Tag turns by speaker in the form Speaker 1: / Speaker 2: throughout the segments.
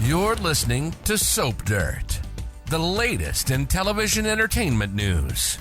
Speaker 1: You're listening to Soap Dirt, the latest in television entertainment news.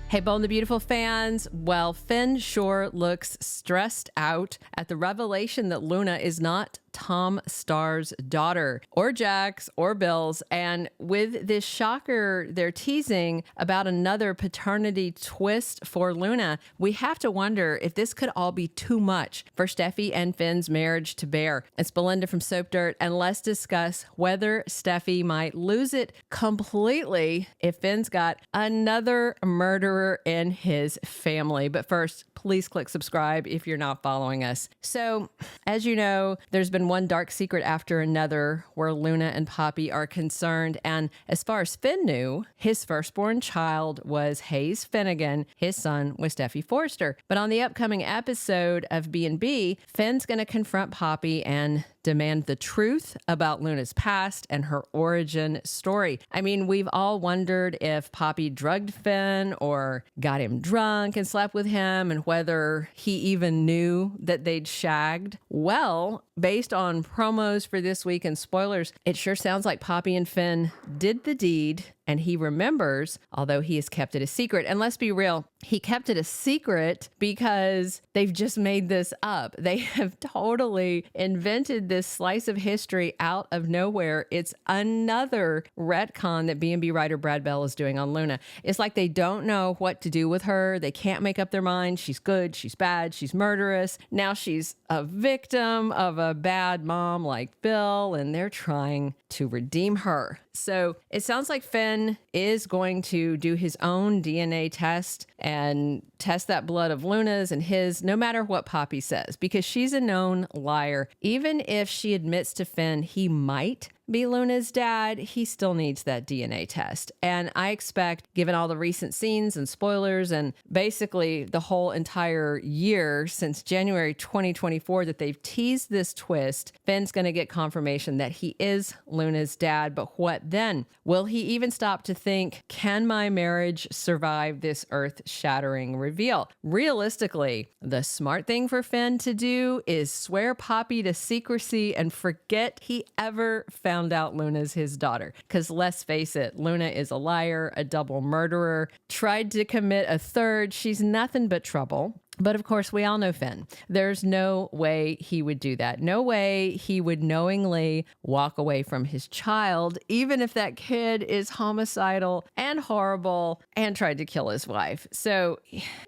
Speaker 2: Hey, Bold and the Beautiful fans. Well, Finn sure looks stressed out at the revelation that Luna is not Tom Starr's daughter, or Jack's, or Bill's. And with this shocker, they're teasing about another paternity twist for Luna. We have to wonder if this could all be too much for Steffy and Finn's marriage to bear. It's Belinda from Soap Dirt, and let's discuss whether Steffy might lose it completely if Finn's got another murderer in his family. But first, please click subscribe if you're not following us. So, as you know, there's been one dark secret after another where Luna and Poppy are concerned. And as far as Finn knew, his firstborn child was Hayes Finnegan. His son was Steffy Forrester. But on the upcoming episode of B&B, Finn's going to confront Poppy and demand the truth about Luna's past and her origin story. I mean, we've all wondered if Poppy drugged Finn or got him drunk and slept with him, and whether he even knew that they'd shagged. Well, based on promos for this week and spoilers, it sure sounds like Poppy and Finn did the deed, and he remembers, although he has kept it a secret. And let's be real, he kept it a secret because they've just made this up. They have totally invented this slice of history out of nowhere. It's another retcon that B&B writer Brad Bell is doing on Luna. It's like they don't know what to do with her. They can't make up their mind. She's good, she's bad, she's murderous. Now she's a victim of a bad mom like Bill, and they're trying to redeem her. So it sounds like Finn is going to do his own DNA test and test that blood of Luna's and his, no matter what Poppy says, because she's a known liar. Even if she admits to Finn he might be Luna's dad, he still needs that DNA test. And I expect, given all the recent scenes and spoilers and basically the whole entire year since January 2024 that they've teased this twist, Finn's going to get confirmation that he is Luna's dad. But what then? Will he even stop to think, can my marriage survive this earth-shattering reveal? Realistically, the smart thing for Finn to do is swear Poppy to secrecy and forget he ever found out Luna's his daughter. Because let's face it, Luna is a liar, a double murderer, tried to commit a third. She's nothing but trouble. But of course, we all know Finn. There's no way he would do that. No way he would knowingly walk away from his child, even if that kid is homicidal and horrible and tried to kill his wife. So,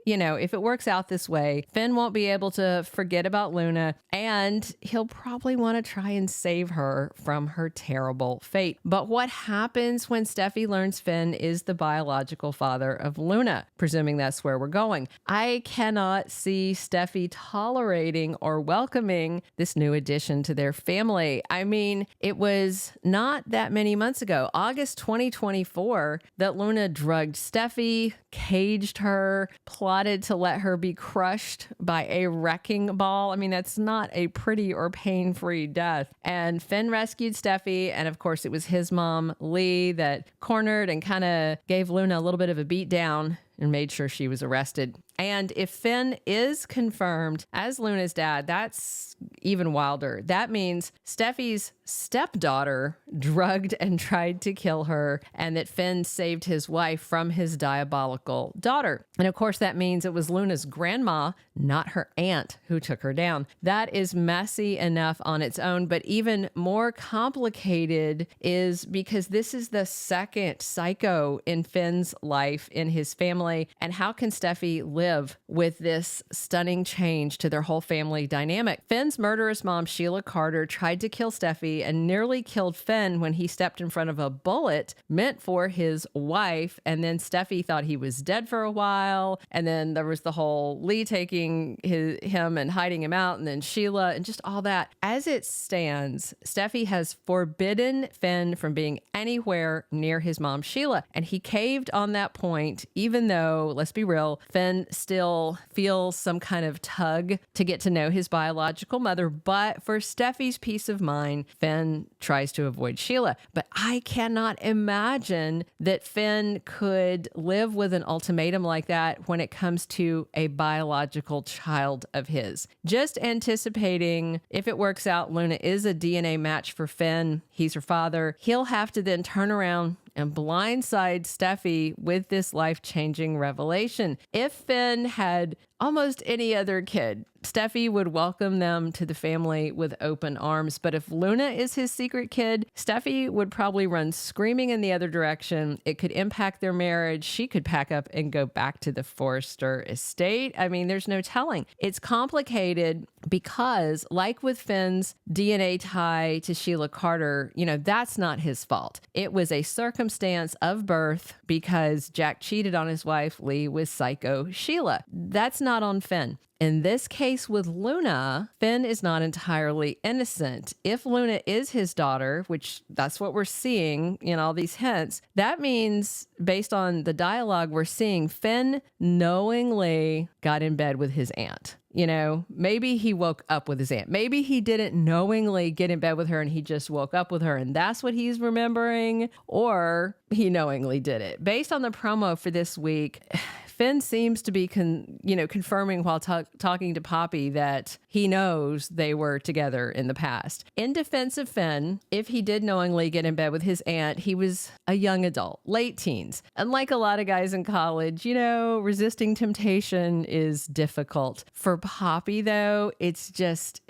Speaker 2: you know, if it works out this way, Finn won't be able to forget about Luna, and he'll probably want to try and save her from her terrible fate. But what happens when Steffy learns Finn is the biological father of Luna? Presuming that's where we're going. I cannot see Steffy tolerating or welcoming this new addition to their family. I mean, it was not that many months ago, August 2024, that Luna drugged Steffy, caged her, plotted to let her be crushed by a wrecking ball. I mean, that's not a pretty or pain-free death. And Finn rescued Steffy, and of course it was his mom, Lee, that cornered and kind of gave Luna a little bit of a beat down and made sure she was arrested. And if Finn is confirmed as Luna's dad, that's even wilder. That means Steffy's stepdaughter drugged and tried to kill her, and that Finn saved his wife from his diabolical daughter. And of course, that means it was Luna's grandma, not her aunt, who took her down. That is messy enough on its own, but even more complicated is because this is the second psycho in Finn's life in his family. And how can Steffy live with this stunning change to their whole family dynamic? Finn's murderous mom, Sheila Carter, tried to kill Steffy and nearly killed Finn when he stepped in front of a bullet meant for his wife. And then Steffy thought he was dead for a while. And then there was the whole Lee taking him and hiding him out, and then Sheila and just all that. As it stands, Steffy has forbidden Finn from being anywhere near his mom, Sheila. And he caved on that point, even though, let's be real, Finn still feels some kind of tug to get to know his biological mother, but for Steffy's peace of mind, Finn tries to avoid Sheila. But I cannot imagine that Finn could live with an ultimatum like that when it comes to a biological child of his. Just anticipating, if it works out, Luna is a DNA match for Finn. He's her father. He'll have to then turn around and blindside Steffy with this life-changing revelation. If Finn had almost any other kid, Steffy would welcome them to the family with open arms. But if Luna is his secret kid, Steffy would probably run screaming in the other direction. It could impact their marriage. She could pack up and go back to the Forrester estate. I mean, there's no telling. It's complicated because, like with Finn's DNA tie to Sheila Carter, that's not his fault. It was a circumstance of birth because Jack cheated on his wife, Lee, with psycho Sheila. That's not on Finn. In this case with Luna, Finn is not entirely innocent. If Luna is his daughter, which that's what we're seeing in all these hints, that means, based on the dialogue we're seeing, Finn knowingly got in bed with his aunt. Maybe he woke up with his aunt. Maybe he didn't knowingly get in bed with her and he just woke up with her and that's what he's remembering, or he knowingly did it. Based on the promo for this week, Finn seems to be confirming while talking to Poppy that he knows they were together in the past. In defense of Finn, if he did knowingly get in bed with his aunt, he was a young adult, late teens. Unlike a lot of guys in college, resisting temptation is difficult. For Poppy, though, it's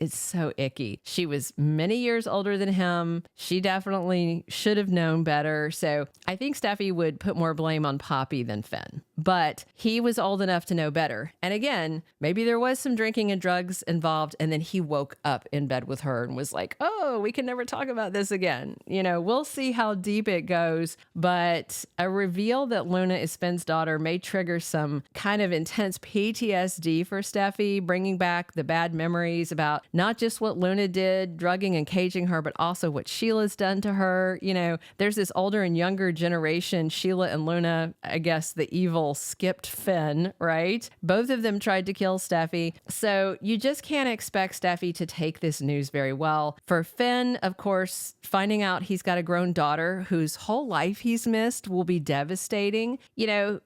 Speaker 2: so icky. She was many years older than him. She definitely should have known better. So I think Steffy would put more blame on Poppy than Finn. But he was old enough to know better. And again, maybe there was some drinking and drugs involved, and then he woke up in bed with her and was like, oh, we can never talk about this again. We'll see how deep it goes. But a reveal that Luna is Finn's daughter may trigger some kind of intense PTSD for Steffy, bringing back the bad memories about not just what Luna did, drugging and caging her, but also what Sheila's done to her. There's this older and younger generation, Sheila and Luna, I guess the evil skipped Finn, right? Both of them tried to kill Steffy. So you just can't expect Steffy to take this news very well. For Finn, of course, finding out he's got a grown daughter whose whole life he's missed will be devastating.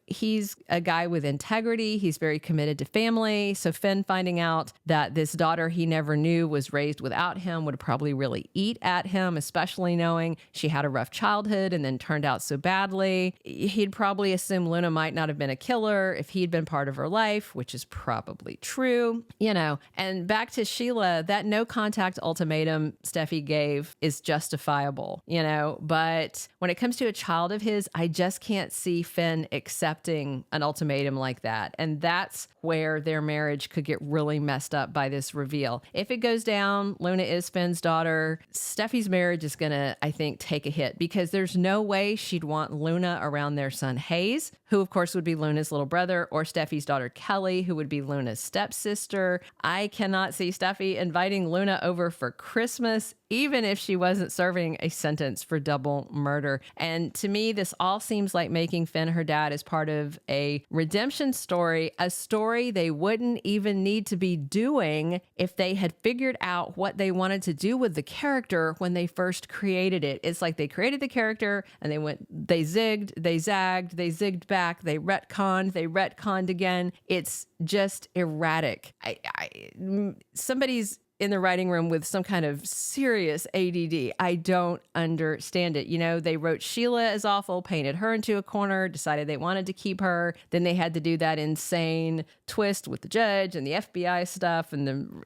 Speaker 2: He's a guy with integrity. He's very committed to family. So Finn finding out that this daughter he never knew was raised without him would probably really eat at him, especially knowing she had a rough childhood and then turned out so badly. He'd probably assume Luna might not have been a killer if he'd been part of her life, which is probably true, And back to Sheila, that no contact ultimatum Steffy gave is justifiable, But when it comes to a child of his, I just can't see Finn accepting an ultimatum like that. And that's where their marriage could get really messed up by this reveal. If it goes down, Luna is Finn's daughter, Steffy's marriage is going to, I think, take a hit because there's no way she'd want Luna around their son Hayes, who of course would be Luna's little brother, or Steffy's daughter Kelly, who would be Luna's stepsister. I cannot see Steffy inviting Luna over for Christmas, even if she wasn't serving a sentence for double murder. And to me, this all seems like making Finn her dad as part of a redemption story, a story they wouldn't even need to be doing if they had figured out what they wanted to do with the character when they first created it. It's like they created the character and they zigged, they zagged, they zigged back, they retconned again. It's just erratic. Somebody's in the writing room with some kind of serious ADD. I don't understand it. They wrote Sheila as awful, painted her into a corner, decided they wanted to keep her. Then they had to do that insane twist with the judge and the FBI stuff. And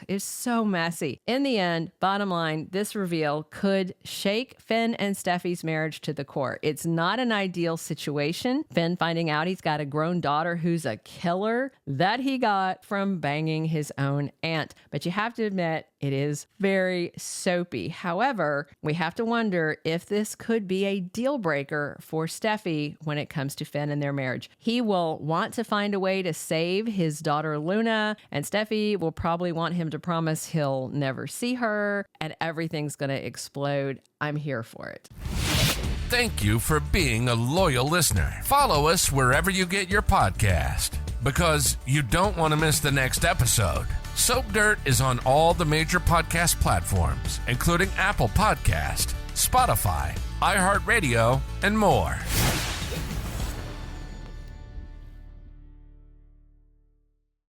Speaker 2: it's so messy. In the end, bottom line, this reveal could shake Finn and Steffy's marriage to the core. It's not an ideal situation. Finn finding out he's got a grown daughter who's a killer that he got from banging his own aunt. But you have to admit, it is very soapy. However, we have to wonder if this could be a deal breaker for Steffy when it comes to Finn and their marriage. He will want to find a way to save his daughter Luna, and Steffy will probably want him to promise he'll never see her, and everything's going to explode. I'm here for it.
Speaker 1: Thank you for being a loyal listener. Follow us wherever you get your podcast. because you don't want to miss the next episode. Soap Dirt is on all the major podcast platforms, including Apple Podcast, Spotify, iHeartRadio, and more.